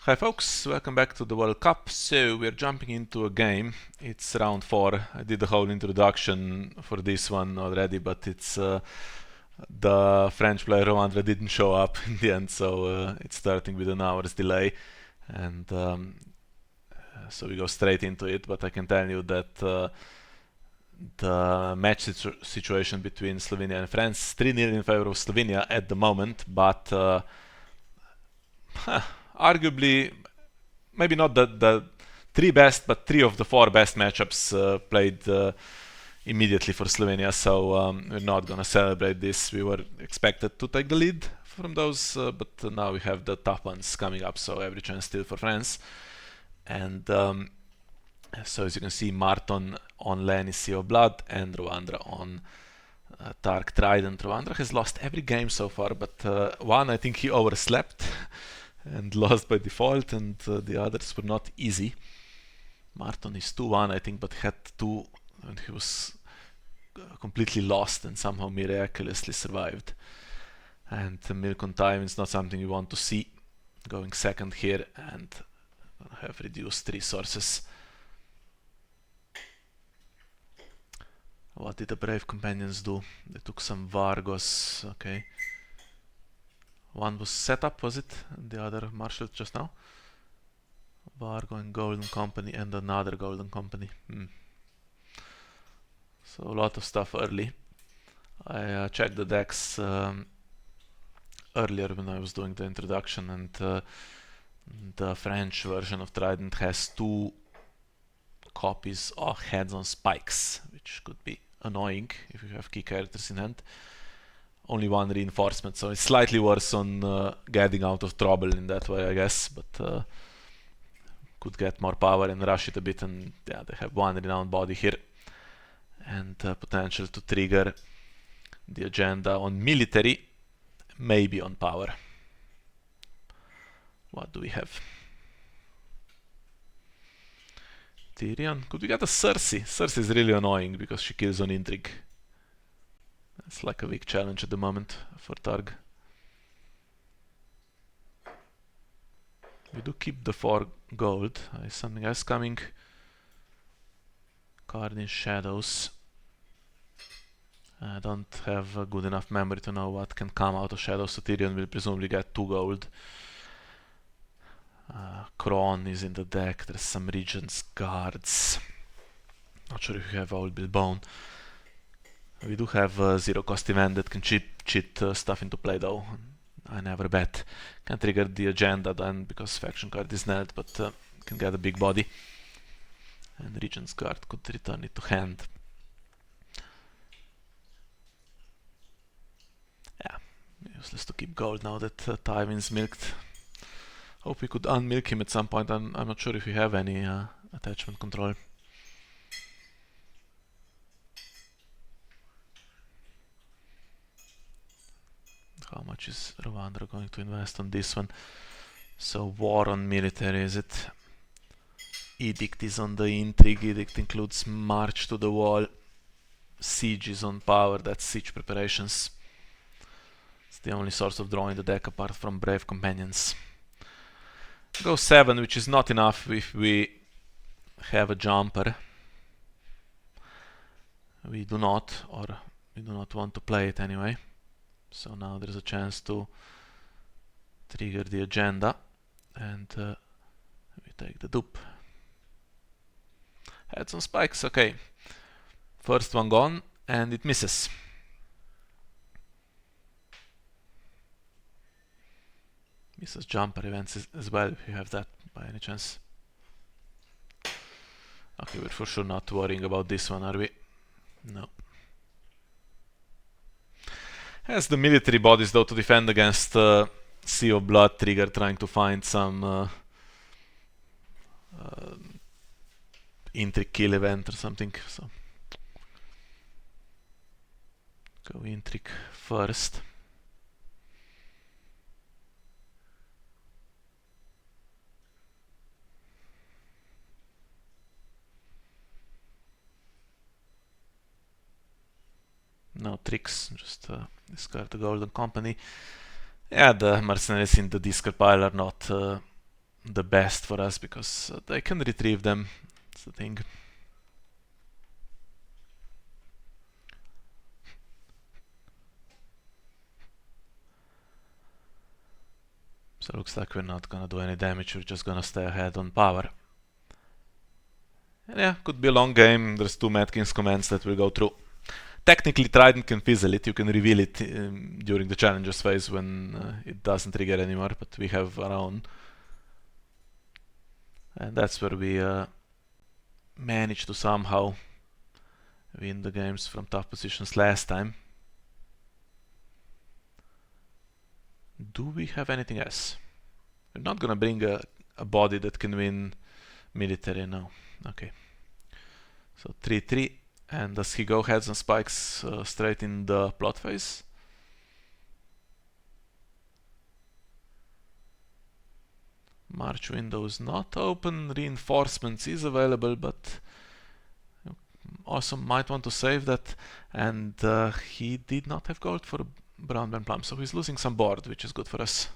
Hi folks, welcome back to the World Cup. So we're jumping into a game. It's round 4. I did the whole introduction for this one already, but it's the French player Rowandra didn't show up in the end, so it's starting with an hour's delay. And so we go straight into it, but I can tell you that the match situation between Slovenia and France, 3-0 in favor of Slovenia at the moment, but arguably maybe not the three best, but three of the four best matchups played immediately for Slovenia. So we're not gonna celebrate this. We were expected to take the lead from those, but now we have the tough ones coming up. So every chance still for France. And so as you can see, Márton on Lannister Sea of Blood and Rowandra on Trident. Rowandra has lost every game so far, but one I think he overslept and lost by default, and the others were not easy. Márton is 2-1 I think, but he had 2 and he was completely lost and somehow miraculously survived. And milk on time is not something you want to see. Going second here and have reduced resources. What did the brave companions do? They took some Vargos, okay. One was set up, was it? And the other marshaled just now? Vargo and Golden Company and another Golden Company. So a lot of stuff early. I checked the decks earlier when I was doing the introduction, and the French version of Trident has 2 copies of heads on spikes, which could be annoying if you have key characters in hand. Only 1 reinforcement, so it's slightly worse on getting out of trouble in that way, I guess, but could get more power and rush it a bit. And yeah, they have 1 renowned body here and potential to trigger the agenda on military, maybe on power. What do we have? Tyrion. Could we get a Cersei? Cersei is really annoying because she kills on intrigue. It's like a weak challenge at the moment for Targ. We do keep the 4 gold. Is something else coming? Card in Shadows. I don't have a good enough memory to know what can come out of Shadows, so Tyrion will presumably get 2 gold. Kron is in the deck. There's some Regent's Guards. Not sure if you have Old Bill Bone. We do have a 0 cost event that can cheat stuff into play though. I never bet. Can trigger the agenda then because faction card is nailed, but can get a big body. And Regent's Guard could return it to hand. Yeah, useless to keep gold now that Tywin's milked. Hope we could unmilk him at some point. I'm not sure if we have any attachment control. How much is Rowandra going to invest on this one? So war on military, is it? Edict is on the intrigue. Edict includes march to the wall. Siege is on power. That's siege preparations. It's the only source of draw in the deck apart from brave companions. Go 7, which is not enough if we have a jumper. We do not, or we do not want to play it anyway. So now there's a chance to trigger the agenda, and we take the dupe. Had some spikes, okay. First one gone, and it misses. Misses jumper events as well, if you have that by any chance. Okay, we're for sure not worrying about this one, are we? No. Has the military bodies though to defend against Sea of Blood trigger, trying to find some intrigue kill event or something. So go intrigue first. No tricks, just discard the Golden Company. Yeah, the mercenaries in the discard pile are not the best for us because they can retrieve them. That's the thing. So it looks like we're not gonna do any damage, we're just gonna stay ahead on power. And yeah, could be a long game. There's 2 Mad King's commands that we'll go through. Technically, Trident can fizzle it. You can reveal it during the challenges phase when it doesn't trigger anymore, but we have our own. And that's where we managed to somehow win the games from tough positions last time. Do we have anything else? We're not gonna bring a body that can win military, no. Okay. So 3-3. And does he go heads and spikes straight in the plot phase? March window is not open. Reinforcements is available, but also might want to save that. And he did not have gold for Brown Ben Plum, so he's losing some board, which is good for us.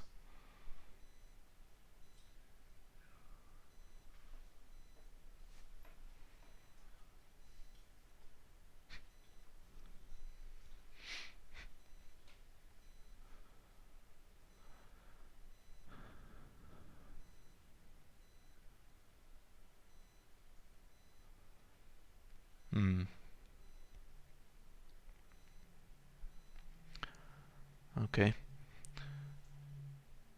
Okay.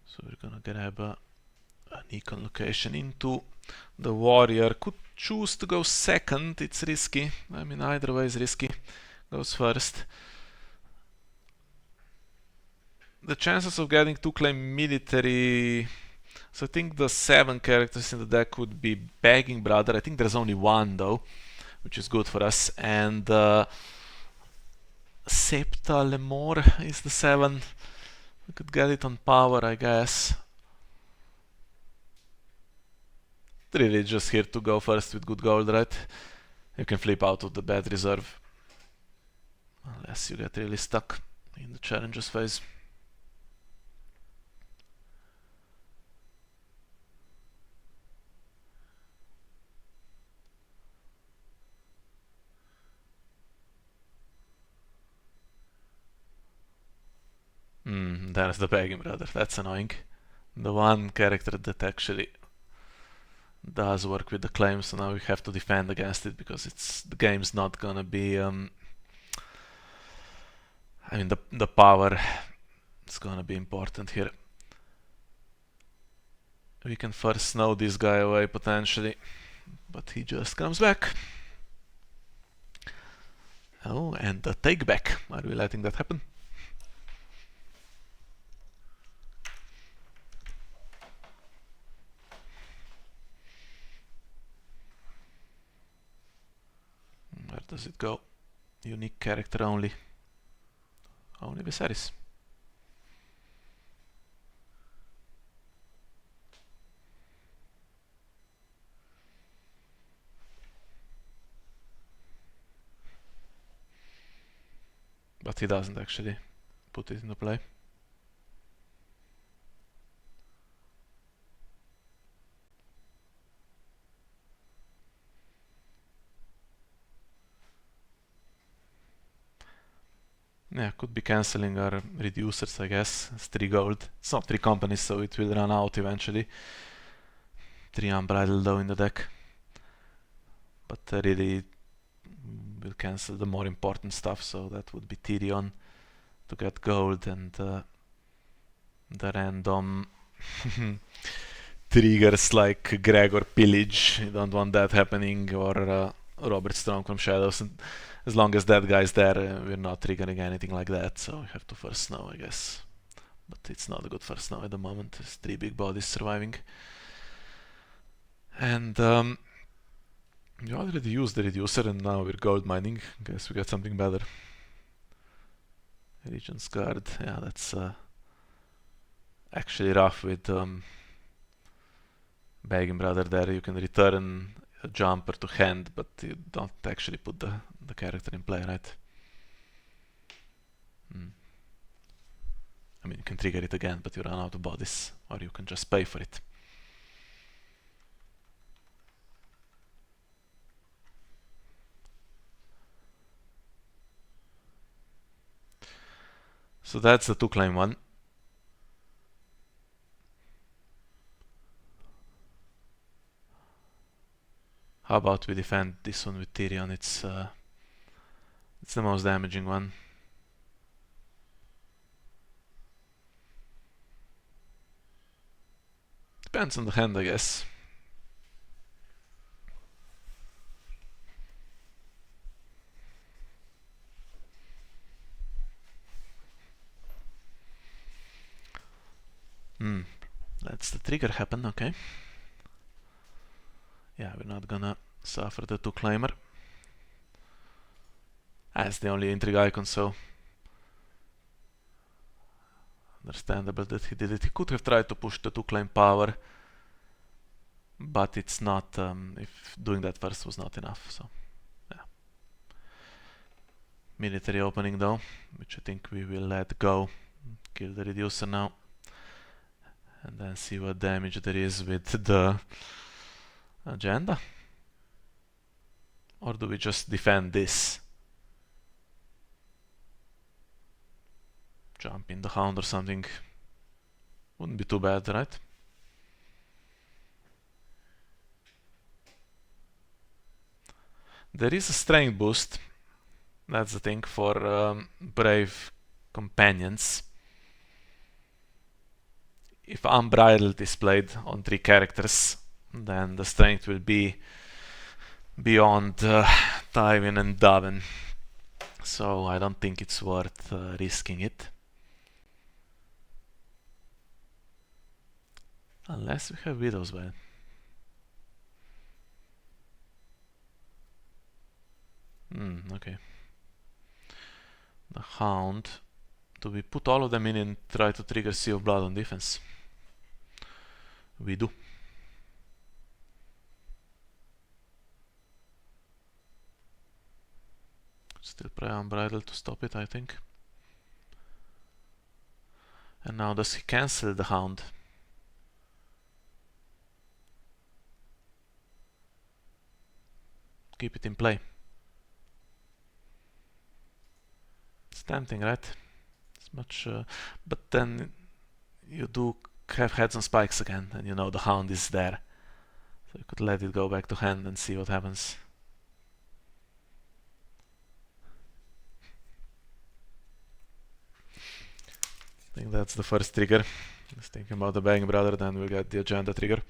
So we're gonna grab an econ location into the warrior. Could choose to go second, it's risky. I mean, either way is risky. Goes first. The chances of getting 2 claim military. So I think the 7 characters in the deck would be Begging Brother. I think there's only 1 though, which is good for us. And Septa Lemore is the 7. We could get it on power, I guess. Really just here to go first with good gold, right? You can flip out of the bad reserve. Unless you get really stuck in the challenges phase. There's the Begging Brother, that's annoying. The one character that actually does work with the claim, so now we have to defend against it because the game's not gonna be I mean the power is gonna be important here. We can first snow this guy away potentially, but he just comes back. Oh, and the take back. Are we letting that happen? Where does it go? Unique character only. Only Viserys. But he doesn't actually put it into play. Yeah, could be cancelling our reducers, I guess. It's 3 gold. It's not 3 companies, so it will run out eventually. 3 unbridled though in the deck. But really will cancel the more important stuff, so that would be Tyrion to get gold and the random triggers like Gregor Pillage. You don't want that happening, or Robert Strong from Shadows. And as long as that guy's there, we're not triggering anything like that, so we have to first snow, I guess. But it's not a good first snow at the moment. There's 3 big bodies surviving. And we already used the reducer and now we're gold mining. Guess we got something better. Regent's Guard, yeah, that's actually rough with Begging Brother there. You can return a jumper to hand, but you don't actually put the character in play, right? I mean, you can trigger it again, but you run out of bodies, or you can just pay for it. So that's the 2 claim one. How about we defend this one with Tyrion? It's the most damaging one. Depends on the hand, I guess. That's the trigger happen, okay. Yeah, we're not gonna suffer the 2-claimer. That's the only intrigue icon, so understandable that he did it. He could have tried to push the 2-claim power, but it's not, if doing that first was not enough, so yeah. Military opening though, which I think we will let go. Kill the reducer now. And then see what damage there is with the agenda. Or do we just defend this? Jump in the hound or something. Wouldn't be too bad, right? There is a strength boost. That's the thing for brave companions. If Unbridled is played on 3 characters, then the strength will be beyond Tywin and Daven. So I don't think it's worth risking it. Unless we have Widow's Bed. Okay. The Hound. Do we put all of them in and try to trigger Sea of Blood on defense? We do. Still pray Unbridled to stop it, I think. And now does he cancel the Hound? Keep it in play. It's tempting, right? It's much, but then you do have heads on spikes again, and you know the Hound is there. So you could let it go back to hand and see what happens. I think that's the first trigger. Just thinking about the Bang Brother, then we'll get the agenda trigger.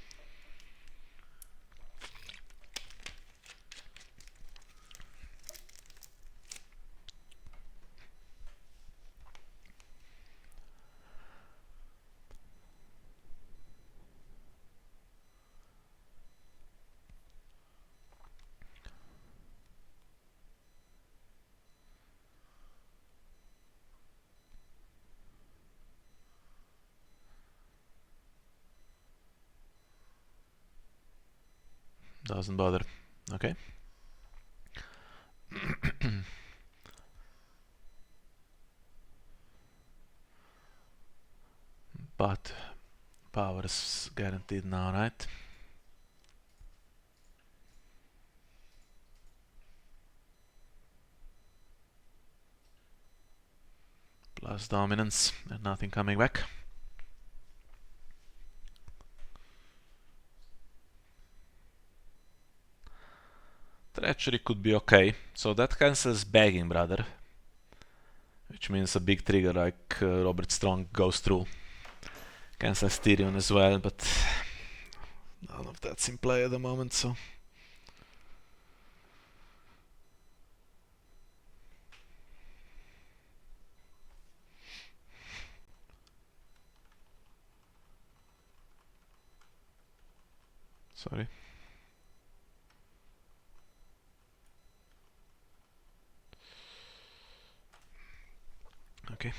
Doesn't bother. Okay. But power is guaranteed now, right? Plus dominance and nothing coming back. Treachery could be okay. So that cancels Begging Brother, which means a big trigger like Robert Strong goes through. Cancels Tyrion as well, but none of that's in play at the moment, so... Sorry. Okay.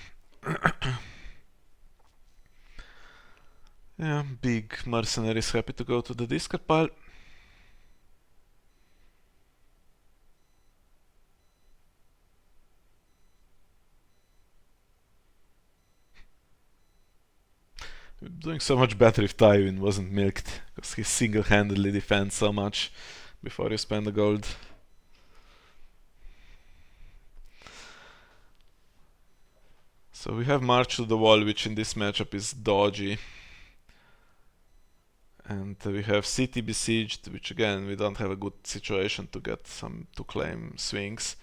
Yeah, big mercenary is happy to go to the discard pile. We're doing so much better if Tywin wasn't milked, because he single-handedly defends so much before you spend the gold. So we have March to the Wall, which in this matchup is dodgy. And we have City Besieged, which again, we don't have a good situation to get some to claim swings.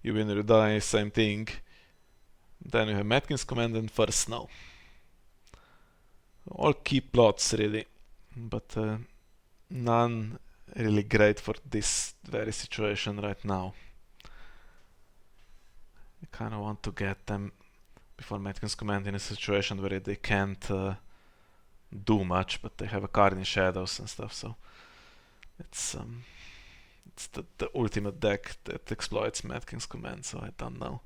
You win or you die, same thing. Then you have Matkins Command and First Snow. All key plots really, but none really great for this very situation right now. I kinda want to get them before Matkins Command in a situation where they can't do much, but they have a card in Shadows and stuff, so it's the ultimate deck that exploits Matkins Command, so I don't know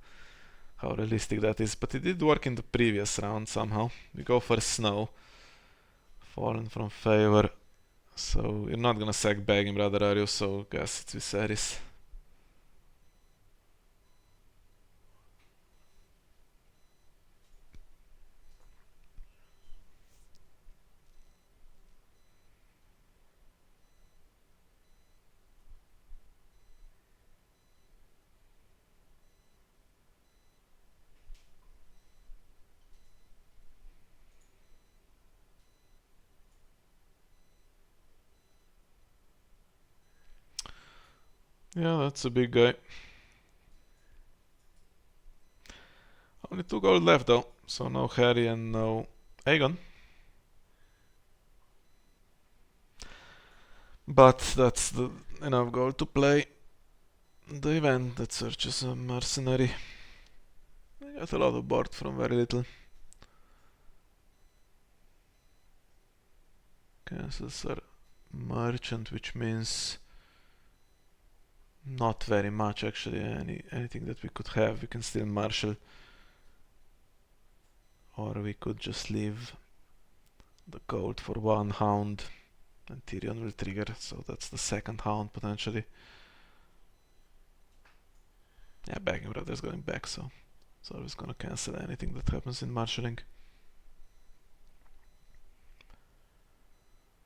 how realistic that is, but it did work in the previous round somehow. We go for Snow, fallen from favor, so you're not gonna sack Bagging Brother, are you? So guess it's Viserys. Yeah, that's a big guy. Only 2 gold left though, so no Harry and no Aegon. But that's the enough gold to play the event that searches a mercenary. I got a lot of board from very little. Cancels our merchant, which means not very much actually. Anything that we could have, we can still marshal, or we could just leave the gold for 1 hound, and Tyrion will trigger, so that's the 2nd hound potentially. Yeah, Bagging Brother's going back, so it's always gonna cancel anything that happens in marshalling.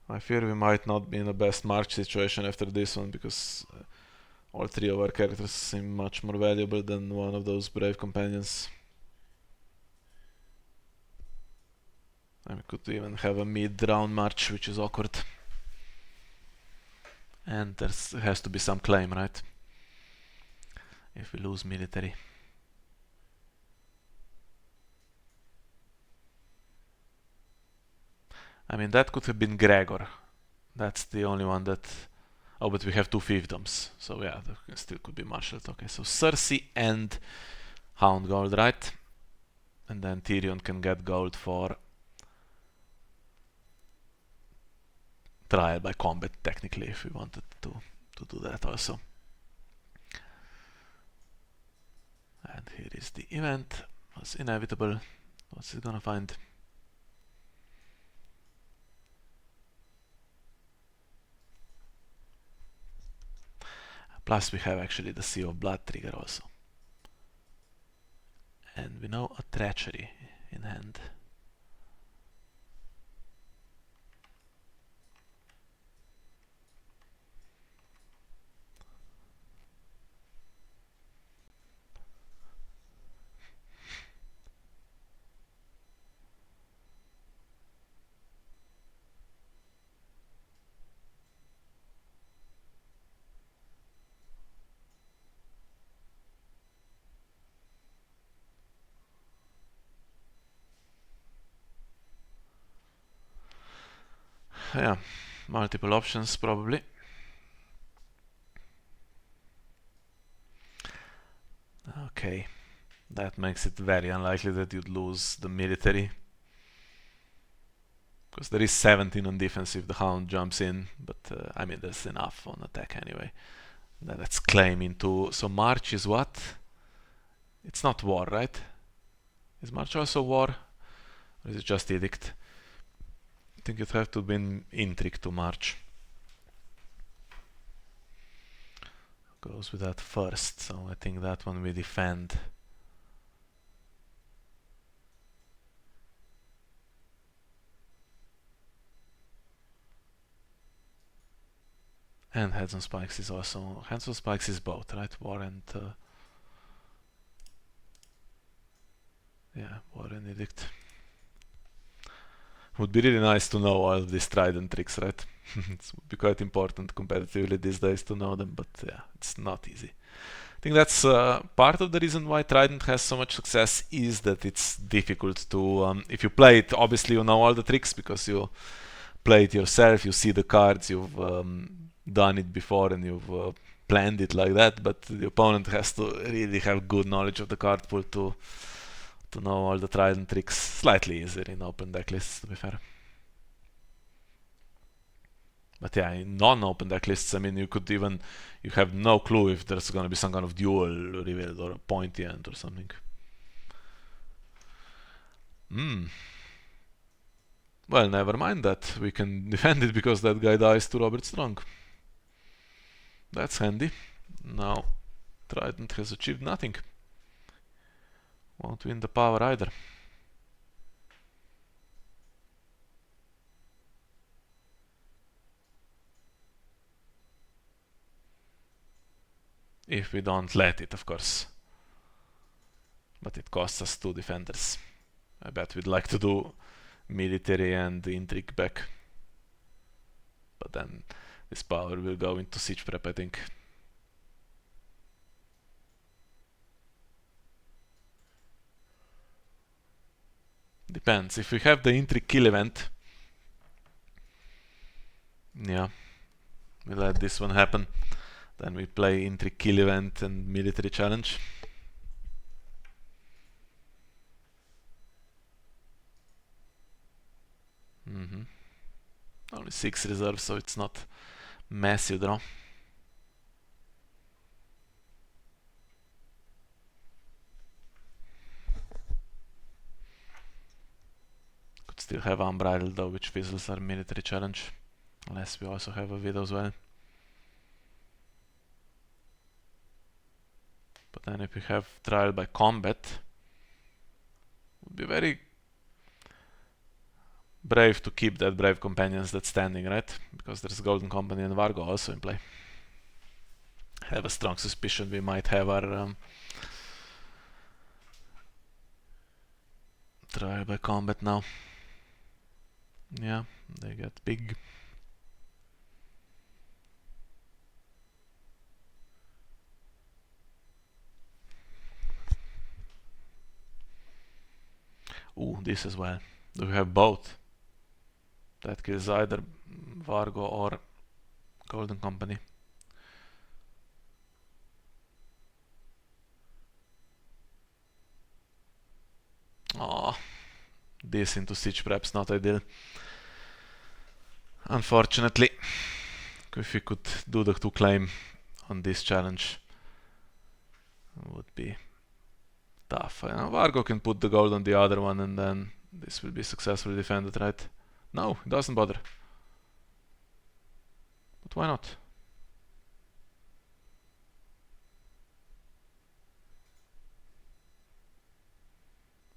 I fear we might not be in the best March situation after this one, because all 3 of our characters seem much more valuable than one of those brave companions. And we could even have a mid-round march, which is awkward. And there has to be some claim, right? If we lose military. I mean, that could have been Gregor. That's the only one that... Oh, but we have 2 fiefdoms. So yeah, there still could be marshaled. Okay, so Cersei and Hound gold, right? And then Tyrion can get gold for trial by combat, technically, if we wanted to do that also. And here is the event. Was inevitable. What's it gonna find? Plus we have actually the Sea of Blood trigger also. And we know a treachery in hand. Yeah, multiple options probably. Okay, that makes it very unlikely that you'd lose the military. Because there is 17 on defense if the Hound jumps in, but I mean there's enough on attack anyway. Then let's claim into... So March is what? It's not war, right? Is March also war? Or is it just Edict? I think you'd have to win Intrigue to March. Goes with that first, so I think that one we defend. And Heads on Spikes is also... Heads on Spikes is both, right? War and... Yeah, Warren Edict. Would be really nice to know all of these Trident tricks, right? It would be quite important competitively these days to know them, but yeah, it's not easy. I think that's part of the reason why Trident has so much success is that it's difficult to, if you play it, obviously you know all the tricks because you play it yourself, you see the cards, you've done it before and you've planned it like that, but the opponent has to really have good knowledge of the card pool to know all the Trident tricks. Slightly easier in open deck lists, to be fair. But yeah, in non-open deck lists, I mean, you have no clue if there's gonna be some kind of duel revealed or a pointy end or something. Well, never mind that. We can defend it because that guy dies to Robert Strong. That's handy. Now, Trident has achieved nothing. Won't win the power either. If we don't let it, of course. But it costs us 2 defenders. I bet we'd like to do military and intrigue back. But then this power will go into siege prep, I think. Depends. If we have the intrigue kill event, yeah, we let this one happen. Then we play intrigue kill event and military challenge. Only 6 reserves, so it's not massive draw. Could still have Unbridled though, which fizzles our military challenge. Unless we also have a Widow as well. But then if we have Trial by Combat, would be very brave to keep that Brave Companions that's standing, right? Because there's Golden Company and Vargo also in play. Have a strong suspicion we might have our Trial by Combat now. Yeah, they get big. Ooh, this as well. Do we have both? That kills either Vargo or Golden Company. Oh, this into siege prep's not ideal. Unfortunately, if we could do the 2 claim on this challenge, it would be tough. Vargo can put the gold on the other one and then this will be successfully defended, right? No, it doesn't bother. But why not?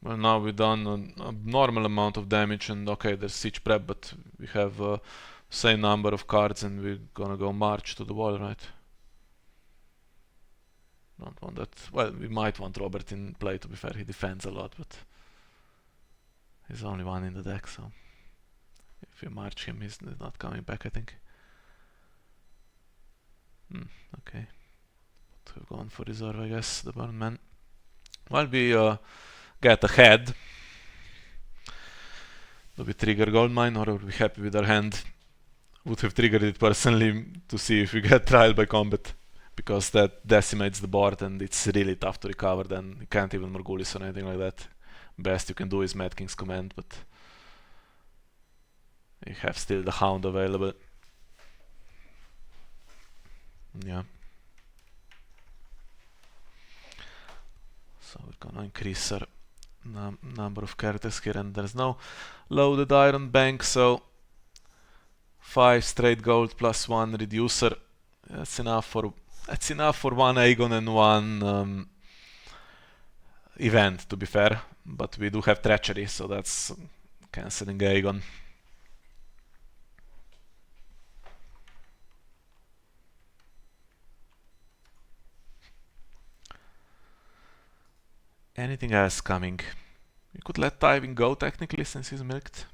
Well, now we've done an abnormal amount of damage and okay, there's siege prep, but we have same number of cards and we're gonna go march to the wall, right? Don't want that. Well, we might want Robert in play, to be fair. He defends a lot, but he's the only one in the deck, so if we march him, he's not coming back, I think. Okay. But we've gone for reserve, I guess, the Burn Man. Well, we get ahead. Do we trigger Gold Mine or are we happy with our hand? Would have triggered it personally to see if we get Trial by Combat, because that decimates the board and it's really tough to recover. Then you can't even Morgulis or anything like that. Best you can do is Mad King's Command, but you have still the Hound available. Yeah. So we're gonna increase our number of characters here, and there's no loaded Iron Bank, so 5 straight gold plus 1 reducer. That's enough for 1 Aegon and 1 event, to be fair. But we do have treachery, so that's cancelling Aegon. Anything else coming? We could let Tywin go technically since he's milked.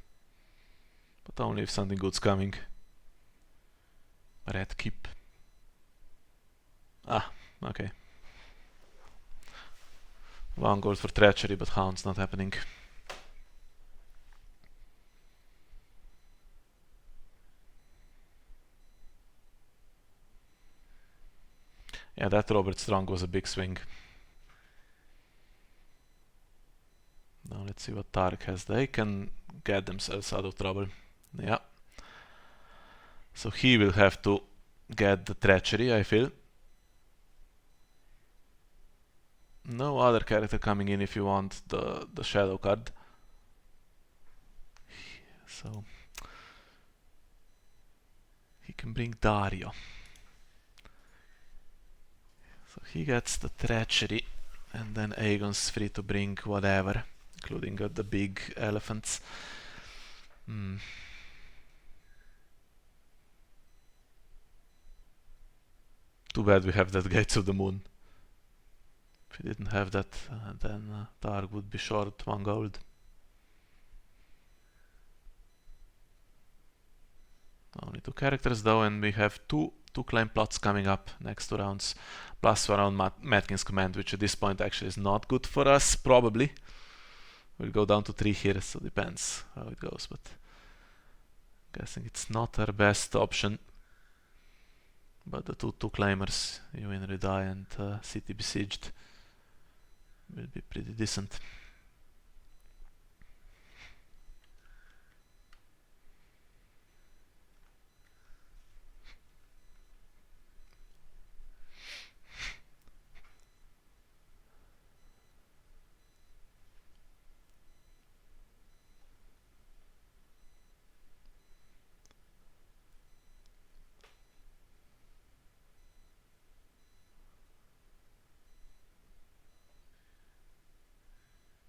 But only if something good's coming. Red keep. Ah, okay. 1 gold for treachery, but Hound's not happening. Yeah, that Robert Strong was a big swing. Now let's see what Tark has. They can get themselves out of trouble. Yeah. So he will have to get the treachery, I feel. No other character coming in if you want the shadow card. So he can bring Dario. So he gets the treachery, and then Aegon's free to bring whatever, including the big elephants. Too bad we have that Gates of the Moon. If we didn't have that, then Targ would be short 1 gold. Only 2 characters though, and we have two claim plots coming up next 2 rounds. Plus we're on Matkin's command, which at this point actually is not good for us, probably. We'll go down to 3 here, so depends how it goes, but guessing it's not our best option. But the two claimers, Ewin Redeye and City Besieged, will be pretty decent.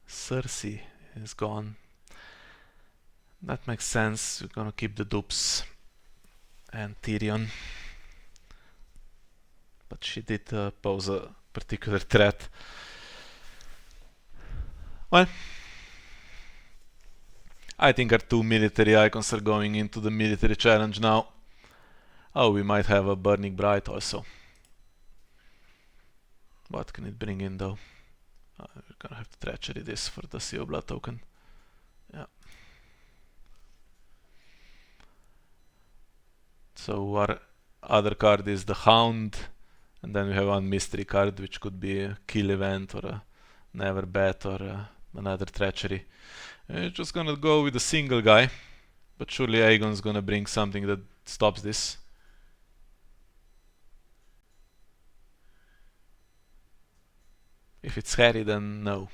Cersei is gone. That makes sense. We're gonna keep the dupes and Tyrion. But she did pose a particular threat. Well, I think our 2 military icons are going into the military challenge now. Oh, we might have a Burning Bright also. What can it bring in though? We're gonna have to treachery this for the Sea of Blood token. Yeah. So our other card is the Hound, and then we have 1 mystery card, which could be a kill event or a never bet or another treachery. We're just gonna go with a single guy, but surely Aegon's gonna bring something that stops this. If it's Harry, then no.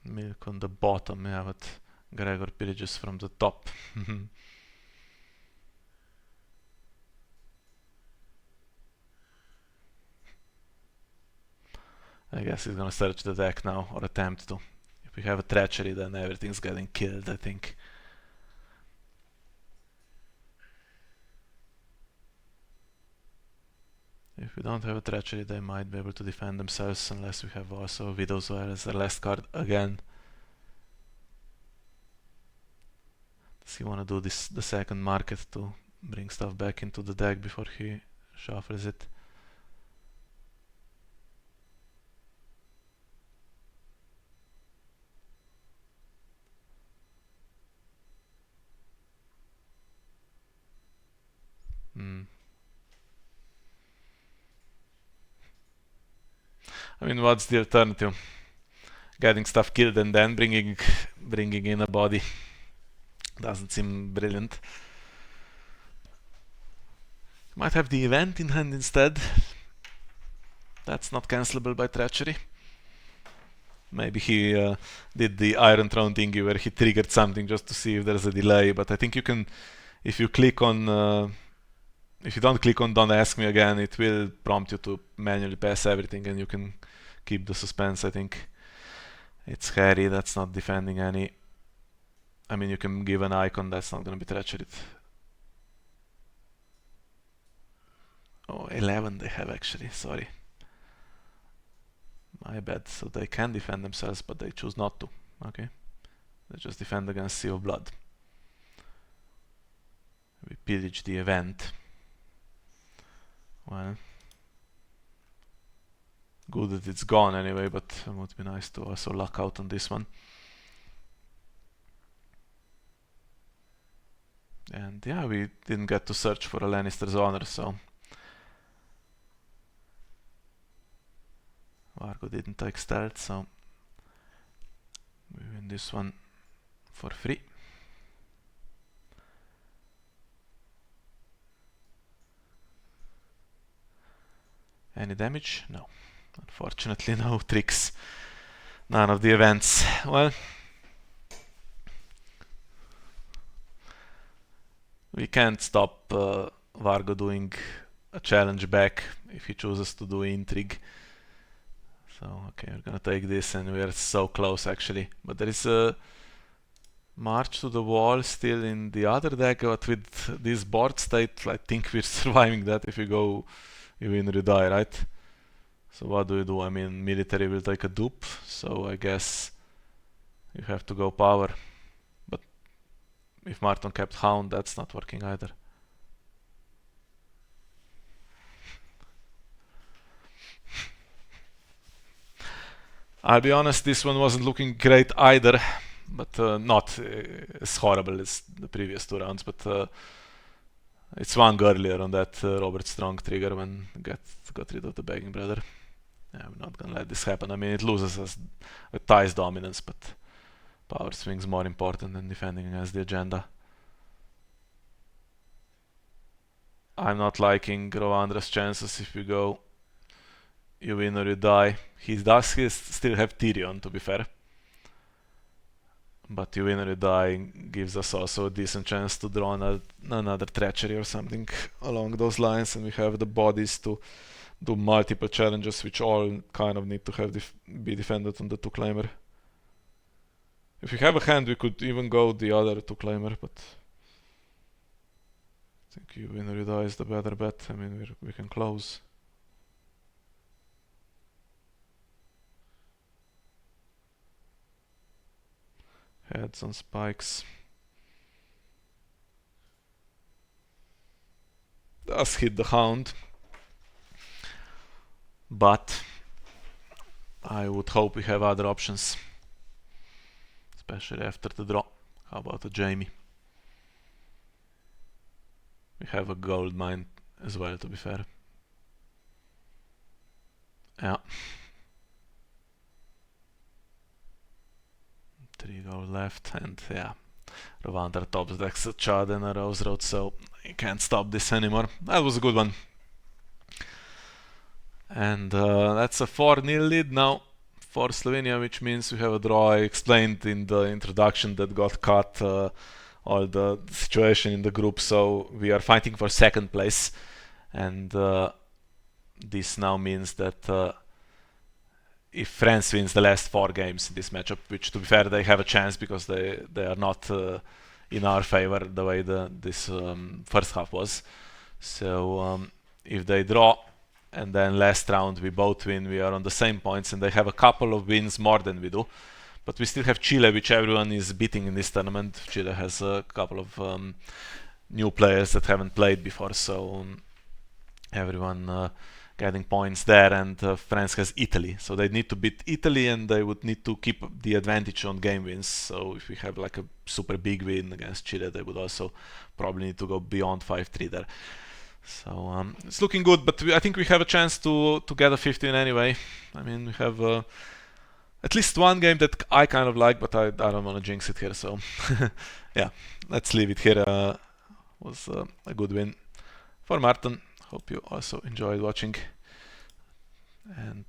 Milk on the bottom, yeah, but Gregor pillages from the top. I guess he's gonna search the deck now, or attempt to. If we have a treachery, then everything's getting killed, I think. If we don't have a treachery, they might be able to defend themselves, unless we have also Widow's Wear as the last card again. Does he wanna do this the second market to bring stuff back into the deck before he shuffles it? I mean, what's the alternative? Getting stuff killed and then bringing in a body doesn't seem brilliant. Might have the event in hand instead. That's not cancelable by treachery. Maybe he did the Iron Throne thingy where he triggered something just to see if there's a delay, but I think you can, if you click on if you don't click on Don't Ask Me Again, it will prompt you to manually pass everything and you can keep the suspense, I think. It's Harry, that's not defending any. I mean, you can give an icon, that's not gonna be treachery. Oh, 11 they have actually, sorry. My bad. So they can defend themselves, but they choose not to. Okay. They just defend against Sea of Blood. We pillage the event. Well, good that it's gone anyway, but it would be nice to also luck out on this one. And yeah, we didn't get to search for a Lannister's honor, so Vargo didn't take stealth, so we win this one for free. Any damage? No. Unfortunately, no tricks. None of the events. Well, we can't stop Vargo doing a challenge back if he chooses to do intrigue. So, okay, we're gonna take this, and we're so close actually. But there is a march to the wall still in the other deck, but with this board state, I think we're surviving that if we go, you win or you die, right? So what do you do? I mean, military will take a dupe, so I guess you have to go power. But if Márton kept Hound, that's not working either. I'll be honest, this one wasn't looking great either, but not as horrible as the previous two rounds, but it swung earlier on that Robert Strong trigger when got rid of the Begging Brother. Yeah, I'm not gonna let this happen. I mean, it loses us with Ty's dominance, but power swing's more important than defending against the agenda. I'm not liking Rowandra's chances if we go you win or you die. He does still have Tyrion, to be fair. But you win or you die gives us also a decent chance to draw another treachery or something along those lines, and we have the bodies to do multiple challenges which all kind of need to have be defended on the 2-claimer. If we have a hand we could even go the other 2-claimer, but I think you win or you die is the better bet. I mean, we can close. Heads on spikes. Does hit the Hound. But I would hope we have other options. Especially after the draw. How about a Jaime? We have a gold mine as well, to be fair. Yeah. 3 gold left, and yeah, Rowandra tops decks a Chad and a Rose Road, so you can't stop this anymore. That was a good one. And that's a 4-0 lead now for Slovenia, which means we have a draw. I explained in the introduction that got cut all the situation in the group, so we are fighting for second place, and this now means that if France wins the last 4 games in this matchup, which to be fair they have a chance because they are not in our favor the way this first half was. So if they draw and then last round we both win, we are on the same points, and they have a couple of wins more than we do. But we still have Chile, which everyone is beating in this tournament. Chile has a couple of new players that haven't played before, so everyone getting points there, and France has Italy, so they need to beat Italy, and they would need to keep the advantage on game wins. So if we have like a super big win against Chile, they would also probably need to go beyond 5-3 there. So it's looking good, but I think we have a chance to get a 15 anyway. I mean, we have at least one game that I kind of like, but I don't want to jinx it here, so yeah, let's leave it here. Was a good win for Márton. Hope you also enjoyed watching, and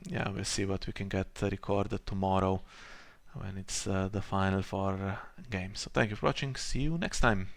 yeah, we'll see what we can get recorded tomorrow when it's the final 4 games. So thank you for watching, see you next time.